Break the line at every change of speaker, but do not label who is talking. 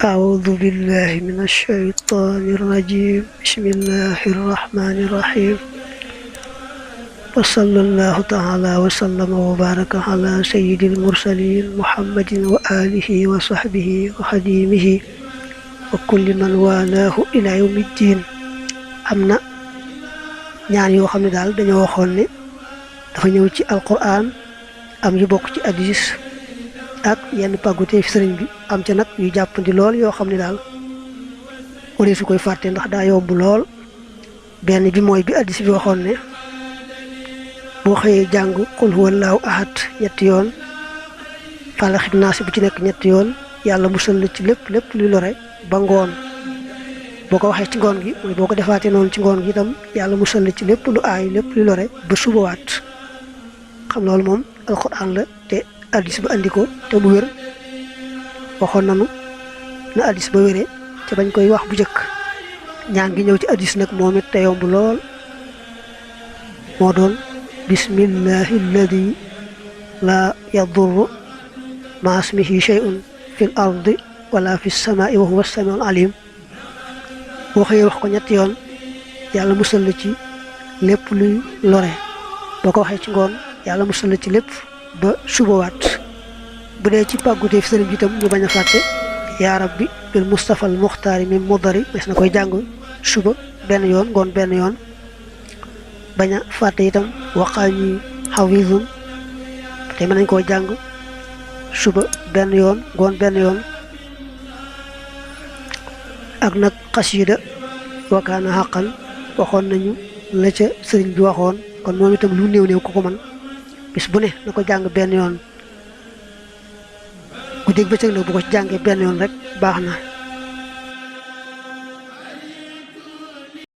أعوذ بالله من الشيطان الرجيم بسم الله الرحمن الرحيم وصلى الله تعالى وسلم وبارك على سيد المرسلين محمد وآله وصحبه وخديمه وكل من والاه إلى يوم الدين أمنا ñaan yoo xam ne daal dañoo waxoon ne dafa ñëw ci alquran am yu bokk ci hadis ak yenn pàggutee fi sëriñ bi am ca nag yu jàppandi lool yoo xam ne daal wala su koy fàtte ndax daa yomb lool benn bi mooy bi hadis bi waxoon ne boo xëyee jàng qul huwallahu ahad ñetti yoon falax naas bu ci nekk ñetti yoon yàlla musal la ci lépp luy lore ba ngoon boo ko waxee ci ngoon gi mooy boo ko defaatee noonu ci ngoon gi itam yàlla musal la ci lépp lu aay lépp luy lore ba subawaat xam loolu moom alquran la te hadis ba andi ko te mu wér waxoon nanu na hadis ba wéree te bañ koy wax bu njëkk ñaan gi ñëw ci hadis nag moom it te yomb lool moo doon bismillahi alladi laa yadurru maa ismihi shay'un fil ardi wala fis samaa'i wa huwa as-sami'ul alim boo xëyee wax ko ñetti yoon yàlla musal la ci lépp luy lore boo ko waxee ci ngoon yàlla musal la ci lépp ba subawaat bu dee ci pàggutee fi sëriñ bi itam ñu bañ a fàtte yaa rabbi bil mustafa al muxtaari min mudari mas na koy jàng suba benn yoon ngoon benn yoon bañ a fàtte itam waqaa ñi xawizun te mën nañ koo jàng suba benn yoon ngoon benn yoon ak nag xasida wakaana xaqan waxoon nañu la ca sëriñ bi waxoon kon moom itam lu néew ku ko man bis bu ne na ko jàng benn yoon guddeeg bëccëg nag bu ko ci jàngee benn yoon rek baax na